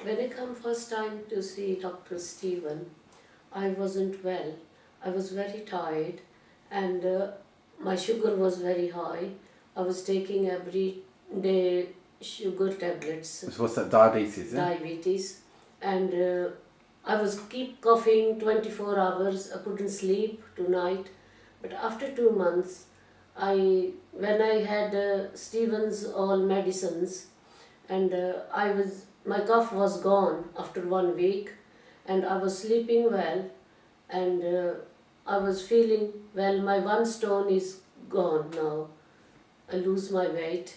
When I come first time to see Dr. Stephen, I wasn't well. I was very tired and my sugar was very high. I was taking every day sugar tablets, So what's that, diabetes? diabetes, and I was keep coughing 24 hours. I couldn't sleep tonight. But after 2 months, when I had Stephen's all medicines, and my cough was gone after 1 week, and I was sleeping well, and I was feeling well. My 1 stone is gone now. I lose my weight.